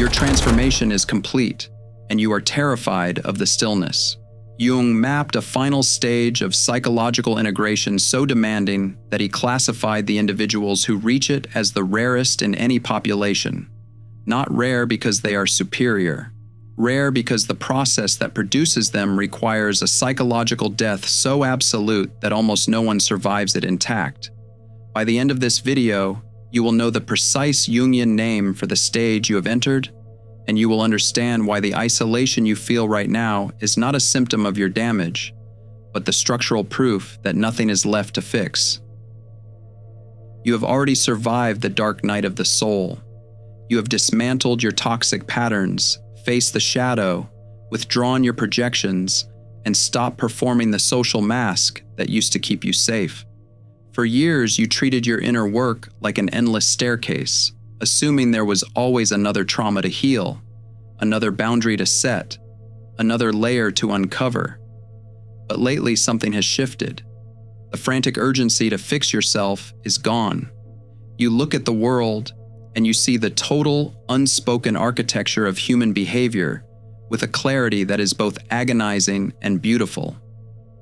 Your transformation is complete, and you are terrified of the stillness. Jung mapped a final stage of psychological integration so demanding that he classified the individuals who reach it as the rarest in any population. Not rare because they are superior. Rare because the process that produces them requires a psychological death so absolute that almost no one survives it intact. By the end of this video, you will know the precise Jungian name for the stage you have entered, and you will understand why the isolation you feel right now is not a symptom of your damage, but the structural proof that nothing is left to fix. You have already survived the dark night of the soul. You have dismantled your toxic patterns, faced the shadow, withdrawn your projections, and stopped performing the social mask that used to keep you safe. For years, you treated your inner work like an endless staircase, assuming there was always another trauma to heal, another boundary to set, another layer to uncover. But lately, something has shifted. The frantic urgency to fix yourself is gone. You look at the world, and you see the total, unspoken architecture of human behavior with a clarity that is both agonizing and beautiful.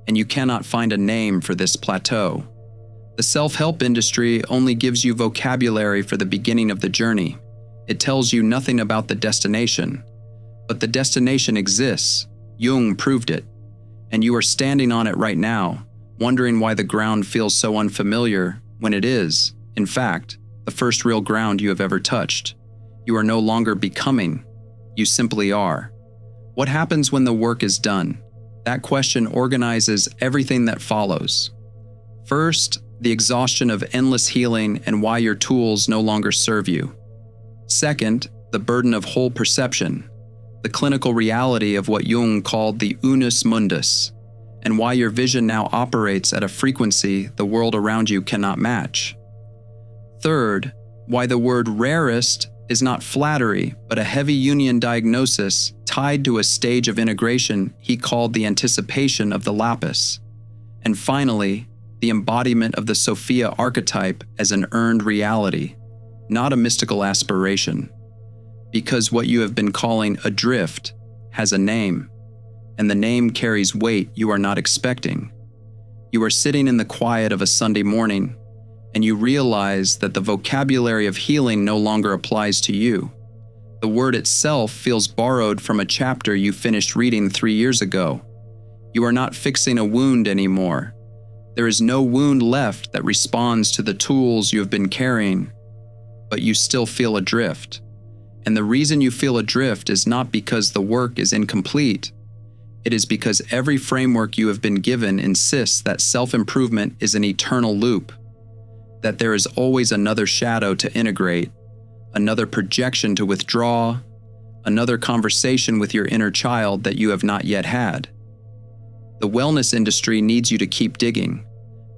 And you cannot find a name for this plateau. The self-help industry only gives you vocabulary for the beginning of the journey. It tells you nothing about the destination. But the destination exists. Jung proved it. And you are standing on it right now, wondering why the ground feels so unfamiliar when it is, in fact, the first real ground you have ever touched. You are no longer becoming. You simply are. What happens when the work is done? That question organizes everything that follows. First, the exhaustion of endless healing and why your tools no longer serve you. Second, the burden of whole perception, the clinical reality of what Jung called the unus mundus, and why your vision now operates at a frequency the world around you cannot match. Third, why the word rarest is not flattery, but a heavy Jungian diagnosis tied to a stage of integration he called the anticipation of the lapis. And finally, the embodiment of the Sophia archetype as an earned reality, not a mystical aspiration. Because what you have been calling adrift has a name, and the name carries weight you are not expecting. You are sitting in the quiet of a Sunday morning, and you realize that the vocabulary of healing no longer applies to you. The word itself feels borrowed from a chapter you finished reading 3 years ago. You are not fixing a wound anymore. There is no wound left that responds to the tools you have been carrying, but you still feel adrift. And the reason you feel adrift is not because the work is incomplete. It is because every framework you have been given insists that self-improvement is an eternal loop, that there is always another shadow to integrate, another projection to withdraw, another conversation with your inner child that you have not yet had. The wellness industry needs you to keep digging,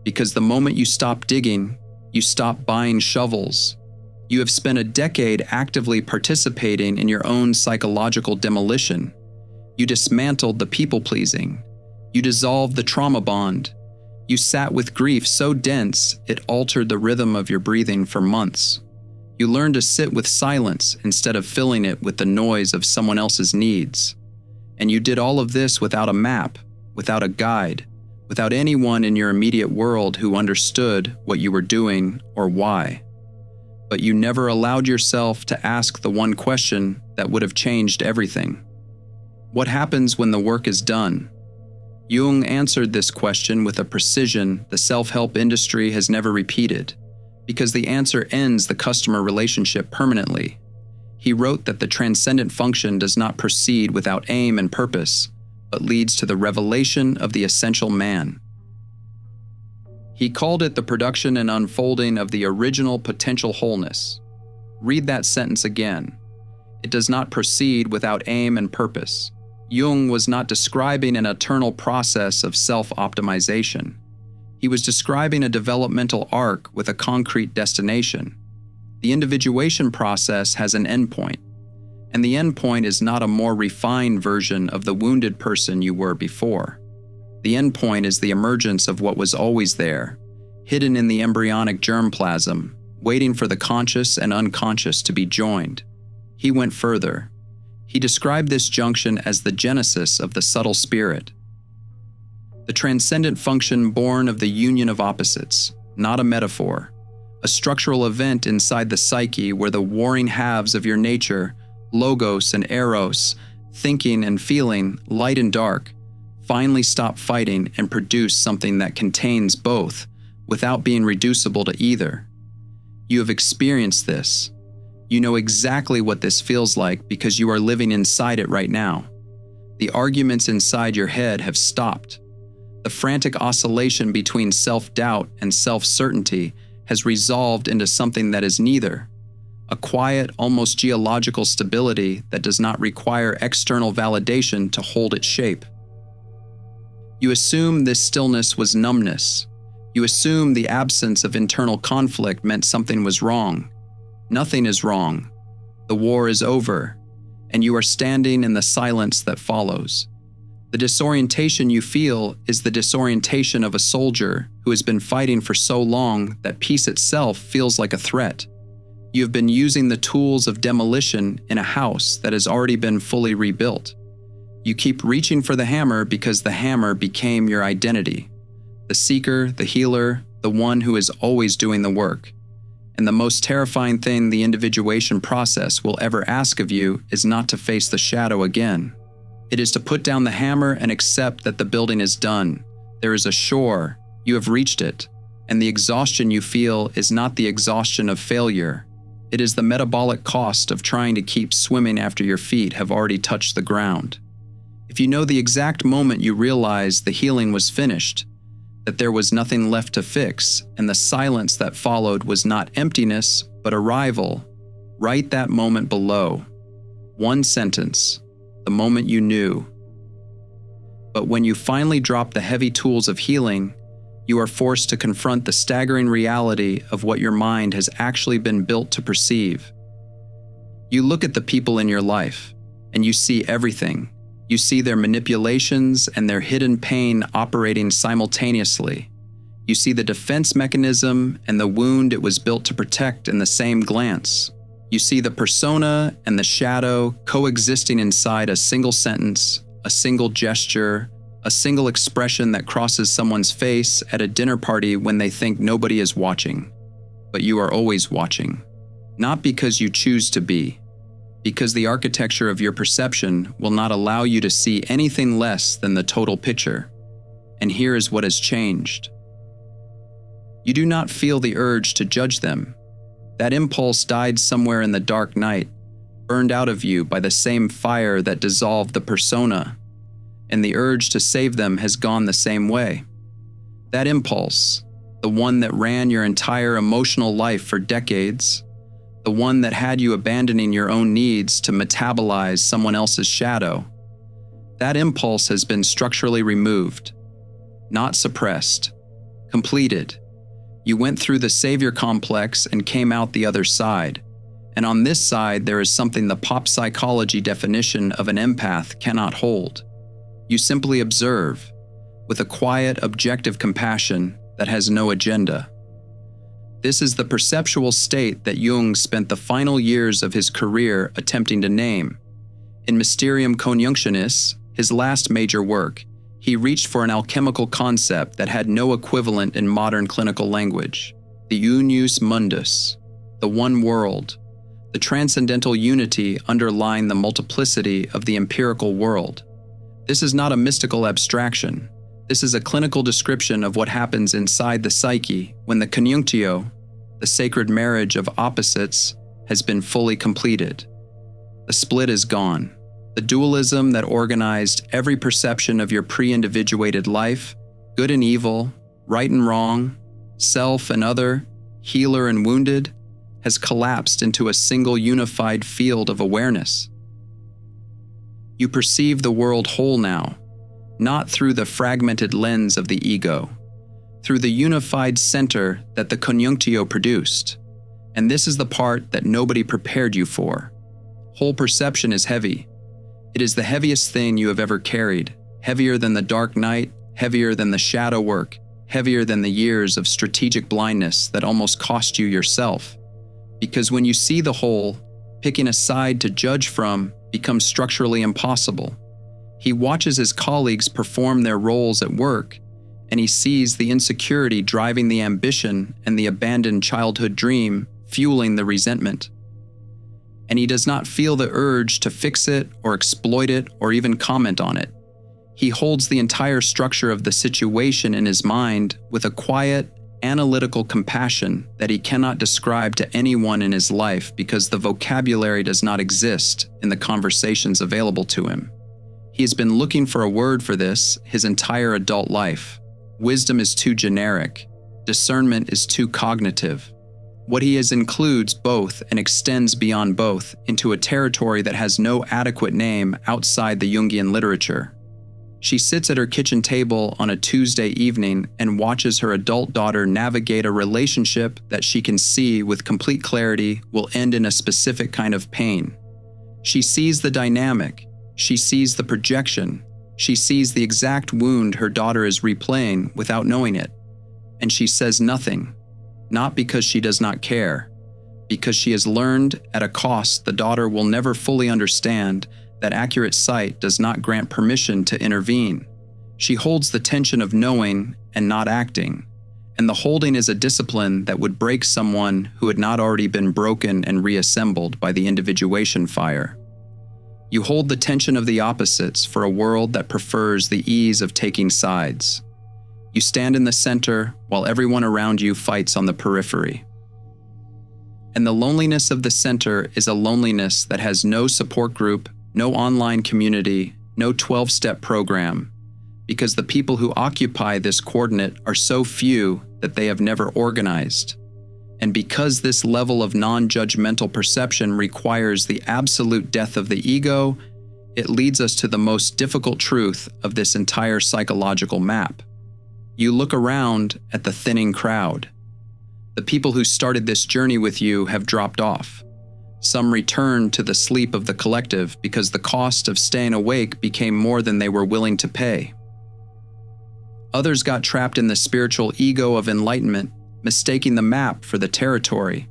because the moment you stop digging, you stop buying shovels. You have spent a decade actively participating in your own psychological demolition. You dismantled the people-pleasing. You dissolved the trauma bond. You sat with grief so dense it altered the rhythm of your breathing for months. You learned to sit with silence instead of filling it with the noise of someone else's needs. And you did all of this without a map, without a guide, without anyone in your immediate world who understood what you were doing or why. But you never allowed yourself to ask the one question that would have changed everything. What happens when the work is done? Jung answered this question with a precision the self-help industry has never repeated, because the answer ends the customer relationship permanently. He wrote that the transcendent function does not proceed without aim and purpose, but leads to the revelation of the essential man. He called it the production and unfolding of the original potential wholeness. Read that sentence again. It does not proceed without aim and purpose. Jung was not describing an eternal process of self-optimization. He was describing a developmental arc with a concrete destination. The individuation process has an endpoint, and the endpoint is not a more refined version of the wounded person you were before. The endpoint is the emergence of what was always there, hidden in the embryonic germplasm, waiting for the conscious and unconscious to be joined. He went further. He described this junction as the genesis of the subtle spirit, the transcendent function born of the union of opposites, not a metaphor, a structural event inside the psyche where the warring halves of your nature, logos and eros, thinking and feeling, light and dark, finally stop fighting and produce something that contains both without being reducible to either. You have experienced this. You know exactly what this feels like because you are living inside it right now. The arguments inside your head have stopped. The frantic oscillation between self-doubt and self-certainty has resolved into something that is neither, a quiet, almost geological stability that does not require external validation to hold its shape. You assume this stillness was numbness. You assume the absence of internal conflict meant something was wrong. Nothing is wrong. The war is over, and you are standing in the silence that follows. The disorientation you feel is the disorientation of a soldier who has been fighting for so long that peace itself feels like a threat. You have been using the tools of demolition in a house that has already been fully rebuilt. You keep reaching for the hammer because the hammer became your identity. The seeker, the healer, the one who is always doing the work. And the most terrifying thing the individuation process will ever ask of you is not to face the shadow again. It is to put down the hammer and accept that the building is done. There is a shore. You have reached it. And the exhaustion you feel is not the exhaustion of failure. It is the metabolic cost of trying to keep swimming after your feet have already touched the ground. If you know the exact moment you realized the healing was finished, that there was nothing left to fix, and the silence that followed was not emptiness, but arrival, write that moment below. One sentence. The moment you knew. But when you finally drop the heavy tools of healing, you are forced to confront the staggering reality of what your mind has actually been built to perceive. You look at the people in your life, and you see everything. You see their manipulations and their hidden pain operating simultaneously. You see the defense mechanism and the wound it was built to protect in the same glance. You see the persona and the shadow coexisting inside a single sentence, a single gesture, a single expression that crosses someone's face at a dinner party when they think nobody is watching. But you are always watching. Not because you choose to be, because the architecture of your perception will not allow you to see anything less than the total picture. And here is what has changed. You do not feel the urge to judge them. That impulse died somewhere in the dark night, burned out of you by the same fire that dissolved the persona, and the urge to save them has gone the same way. That impulse, the one that ran your entire emotional life for decades, the one that had you abandoning your own needs to metabolize someone else's shadow, that impulse has been structurally removed, not suppressed, completed. You went through the savior complex and came out the other side. And on this side, there is something the pop psychology definition of an empath cannot hold. You simply observe, with a quiet, objective compassion that has no agenda. This is the perceptual state that Jung spent the final years of his career attempting to name. In Mysterium Conjunctionis, his last major work, he reached for an alchemical concept that had no equivalent in modern clinical language, the unius mundus, the one world, the transcendental unity underlying the multiplicity of the empirical world. This is not a mystical abstraction. This is a clinical description of what happens inside the psyche when the conjunctio, the sacred marriage of opposites, has been fully completed. The split is gone. The dualism that organized every perception of your pre-individuated life, good and evil, right and wrong, self and other, healer and wounded, has collapsed into a single unified field of awareness. You perceive the world whole now, not through the fragmented lens of the ego, through the unified center that the conjunctio produced. And this is the part that nobody prepared you for. Whole perception is heavy. It is the heaviest thing you have ever carried, heavier than the dark night, heavier than the shadow work, heavier than the years of strategic blindness that almost cost you yourself. Because when you see the whole, Picking a side to judge from becomes structurally impossible. He watches his colleagues perform their roles at work, and he sees the insecurity driving the ambition and the abandoned childhood dream fueling the resentment. And he does not feel the urge to fix it or exploit it or even comment on it. He holds the entire structure of the situation in his mind with a quiet, analytical compassion that he cannot describe to anyone in his life because the vocabulary does not exist in the conversations available to him. He has been looking for a word for this his entire adult life. Wisdom is too generic. Discernment is too cognitive. What he is includes both and extends beyond both into a territory that has no adequate name outside the Jungian literature. She sits at her kitchen table on a Tuesday evening and watches her adult daughter navigate a relationship that she can see with complete clarity will end in a specific kind of pain. She sees the dynamic. She sees the projection. She sees the exact wound her daughter is replaying without knowing it. And she says nothing, not because she does not care, because she has learned at a cost the daughter will never fully understand that accurate sight does not grant permission to intervene. She holds the tension of knowing and not acting, and the holding is a discipline that would break someone who had not already been broken and reassembled by the individuation fire. You hold the tension of the opposites for a world that prefers the ease of taking sides. You stand in the center while everyone around you fights on the periphery. And the loneliness of the center is a loneliness that has no support group, no online community, no 12-step program, because the people who occupy this coordinate are so few that they have never organized. And because this level of non-judgmental perception requires the absolute death of the ego, it leads us to the most difficult truth of this entire psychological map. You look around at the thinning crowd. The people who started this journey with you have dropped off. Some returned to the sleep of the collective because the cost of staying awake became more than they were willing to pay. Others got trapped in the spiritual ego of enlightenment, mistaking the map for the territory,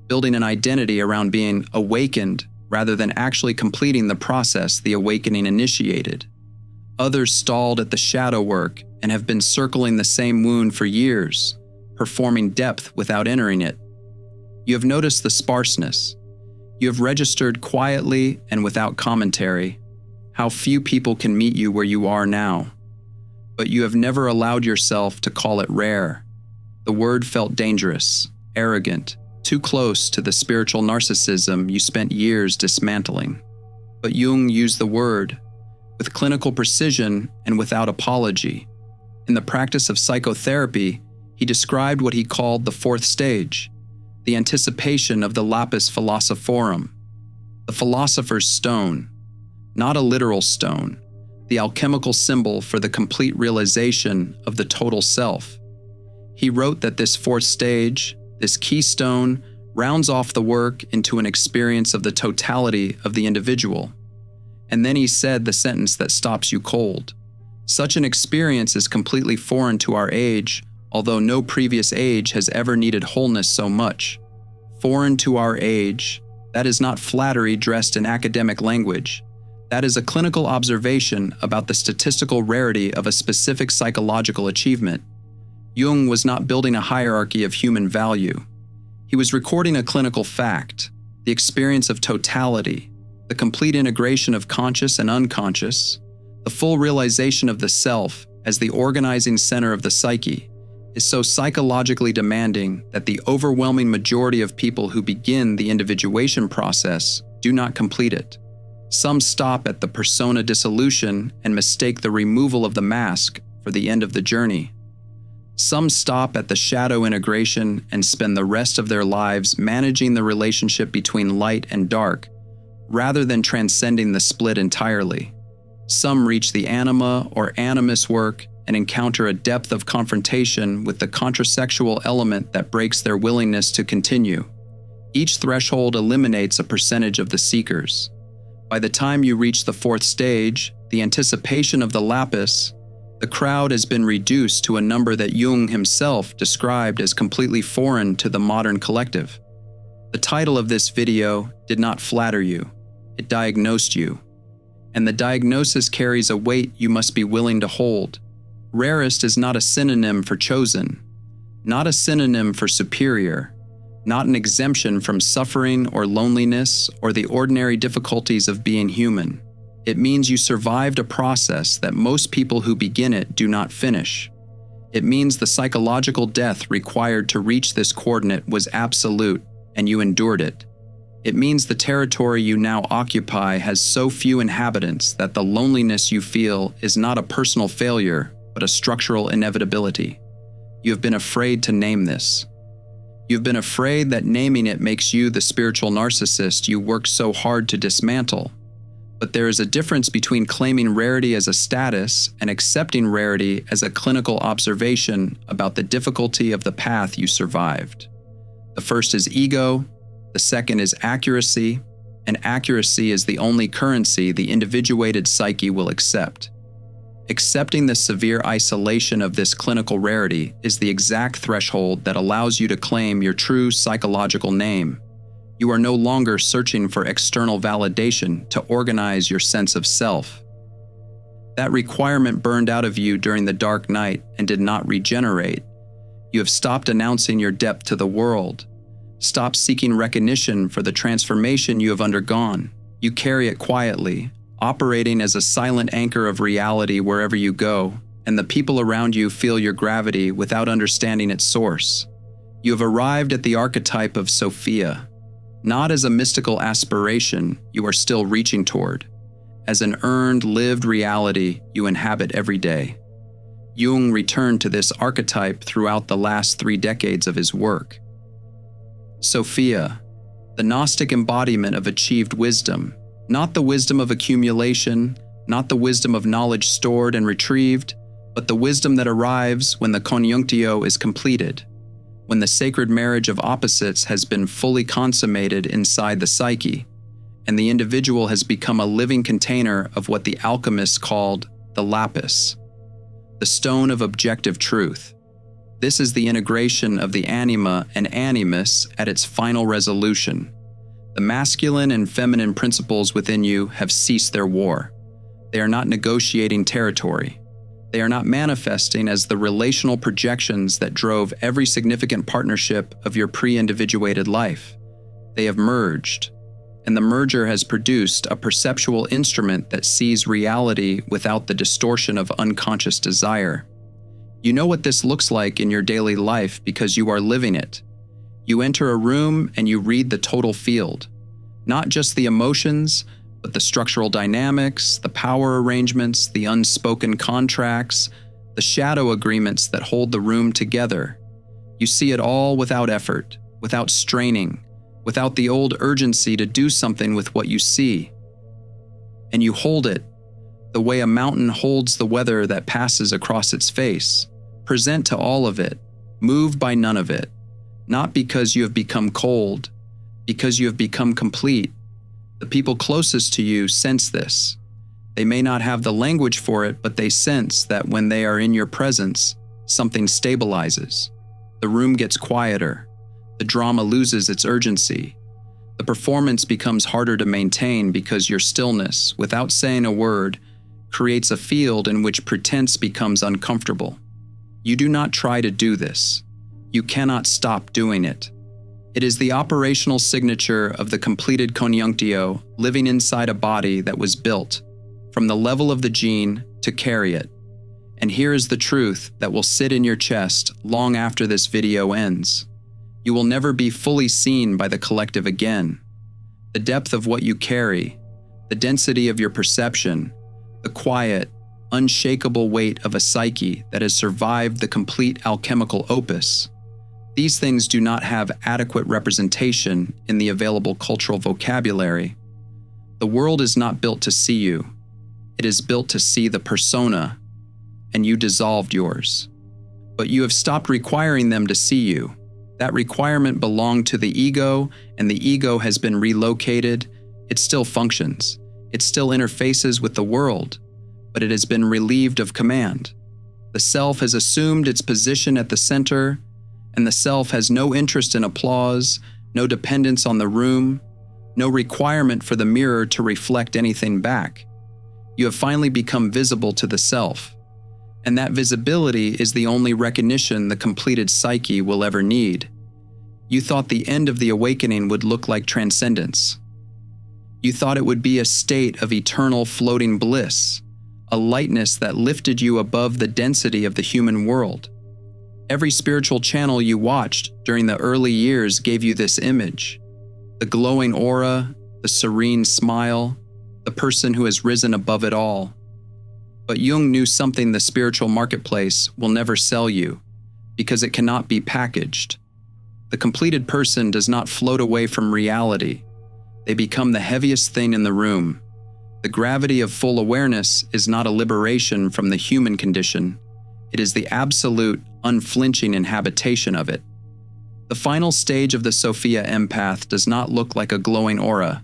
building an identity around being awakened rather than actually completing the process the awakening initiated. Others stalled at the shadow work and have been circling the same wound for years, performing depth without entering it. You have noticed the sparseness. You have registered quietly and without commentary how few people can meet you where you are now. But you have never allowed yourself to call it rare. The word felt dangerous, arrogant, too close to the spiritual narcissism you spent years dismantling. But Jung used the word with clinical precision and without apology. In the practice of psychotherapy, he described what he called the fourth stage, the anticipation of the lapis philosophorum, the philosopher's stone, not a literal stone, the alchemical symbol for the complete realization of the total self. He wrote that this fourth stage, this keystone, rounds off the work into an experience of the totality of the individual. And then he said the sentence that stops you cold. Such an experience is completely foreign to our age, although no previous age has ever needed wholeness so much. Foreign to our age, that is not flattery dressed in academic language. That is a clinical observation about the statistical rarity of a specific psychological achievement. Jung was not building a hierarchy of human value. He was recording a clinical fact, the experience of totality, the complete integration of conscious and unconscious, the full realization of the self as the organizing center of the psyche, is so psychologically demanding that the overwhelming majority of people who begin the individuation process do not complete it. Some stop at the persona dissolution and mistake the removal of the mask for the end of the journey. Some stop at the shadow integration and spend the rest of their lives managing the relationship between light and dark, rather than transcending the split entirely. Some reach the anima or animus work and encounter a depth of confrontation with the contrasexual element that breaks their willingness to continue. Each threshold eliminates a percentage of the seekers. By the time you reach the fourth stage, the anticipation of the lapis, the crowd has been reduced to a number that Jung himself described as completely foreign to the modern collective. The title of this video did not flatter you. It diagnosed you. And the diagnosis carries a weight you must be willing to hold. Rarest is not a synonym for chosen, not a synonym for superior, not an exemption from suffering or loneliness or the ordinary difficulties of being human. It means you survived a process that most people who begin it do not finish. It means the psychological death required to reach this coordinate was absolute, and you endured it. It means the territory you now occupy has so few inhabitants that the loneliness you feel is not a personal failure, but a structural inevitability. You have been afraid to name this. You've been afraid that naming it makes you the spiritual narcissist you worked so hard to dismantle. But there is a difference between claiming rarity as a status and accepting rarity as a clinical observation about the difficulty of the path you survived. The first is ego, the second is accuracy, and accuracy is the only currency the individuated psyche will accept. Accepting the severe isolation of this clinical rarity is the exact threshold that allows you to claim your true psychological name. You are no longer searching for external validation to organize your sense of self. That requirement burned out of you during the dark night and did not regenerate. You have stopped announcing your depth to the world. Stop seeking recognition for the transformation you have undergone. You carry it quietly, operating as a silent anchor of reality wherever you go, and the people around you feel your gravity without understanding its source. You have arrived at the archetype of Sophia. Not as a mystical aspiration you are still reaching toward, as an earned, lived reality you inhabit every day. Jung returned to this archetype throughout the last 3 decades of his work. Sophia, the Gnostic embodiment of achieved wisdom, not the wisdom of accumulation, not the wisdom of knowledge stored and retrieved, but the wisdom that arrives when the conjunctio is completed, when the sacred marriage of opposites has been fully consummated inside the psyche, and the individual has become a living container of what the alchemists called the lapis, the stone of objective truth. This is the integration of the anima and animus at its final resolution. The masculine and feminine principles within you have ceased their war. They are not negotiating territory. They are not manifesting as the relational projections that drove every significant partnership of your pre-individuated life. They have merged, and the merger has produced a perceptual instrument that sees reality without the distortion of unconscious desire. You know what this looks like in your daily life because you are living it. You enter a room and you read the total field, not just the emotions, but the structural dynamics, the power arrangements, the unspoken contracts, the shadow agreements that hold the room together. You see it all without effort, without straining, without the old urgency to do something with what you see. And you hold it, the way a mountain holds the weather that passes across its face, present to all of it, moved by none of it, not because you have become cold, because you have become complete. The people closest to you sense this. They may not have the language for it, but they sense that when they are in your presence, something stabilizes. The room gets quieter. The drama loses its urgency. The performance becomes harder to maintain because your stillness, without saying a word, creates a field in which pretense becomes uncomfortable. You do not try to do this. You cannot stop doing it. It is the operational signature of the completed conjunctio living inside a body that was built, from the level of the gene, to carry it. And here is the truth that will sit in your chest long after this video ends. You will never be fully seen by the collective again. The depth of what you carry, the density of your perception, the quiet, unshakable weight of a psyche that has survived the complete alchemical opus. These things do not have adequate representation in the available cultural vocabulary. The world is not built to see you. It is built to see the persona, and you dissolved yours. But you have stopped requiring them to see you. That requirement belonged to the ego, and the ego has been relocated. It still functions. It still interfaces with the world, but it has been relieved of command. The self has assumed its position at the center, and the self has no interest in applause, no dependence on the room, no requirement for the mirror to reflect anything back. You have finally become visible to the self, and that visibility is the only recognition the completed psyche will ever need. You thought the end of the awakening would look like transcendence. You thought it would be a state of eternal floating bliss, a lightness that lifted you above the density of the human world. Every spiritual channel you watched during the early years gave you this image: the glowing aura, the serene smile, the person who has risen above it all. But Jung knew something the spiritual marketplace will never sell you, because it cannot be packaged. The completed person does not float away from reality. They become the heaviest thing in the room. The gravity of full awareness is not a liberation from the human condition. It is the absolute, unflinching inhabitation of it. The final stage of the Sophia Empath does not look like a glowing aura.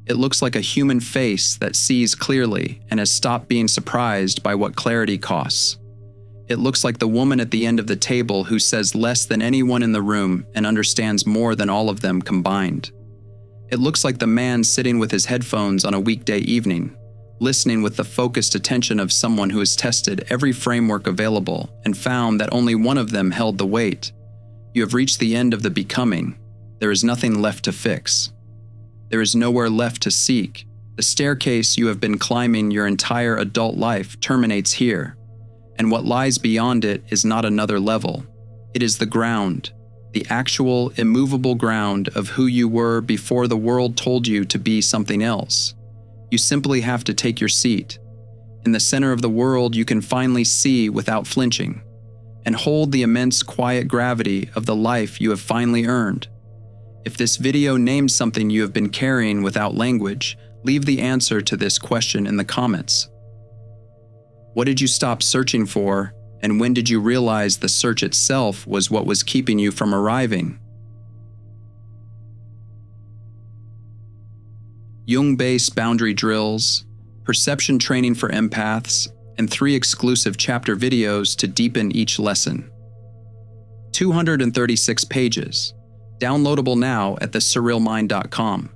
It looks like a human face that sees clearly and has stopped being surprised by what clarity costs. It looks like the woman at the end of the table who says less than anyone in the room and understands more than all of them combined. It looks like the man sitting with his headphones on a weekday evening, listening with the focused attention of someone who has tested every framework available and found that only one of them held the weight. You have reached the end of the becoming. There is nothing left to fix. There is nowhere left to seek. The staircase you have been climbing your entire adult life terminates here, and what lies beyond it is not another level. It is the ground, the actual, immovable ground of who you were before the world told you to be something else. You simply have to take your seat. In the center of the world, you can finally see without flinching, and hold the immense quiet gravity of the life you have finally earned. If this video names something you have been carrying without language, leave the answer to this question in the comments. What did you stop searching for, and when did you realize the search itself was what was keeping you from arriving? Jung-based boundary drills, perception training for empaths, and 3 exclusive chapter videos to deepen each lesson. 236 pages. Downloadable now at thesurrealmind.com.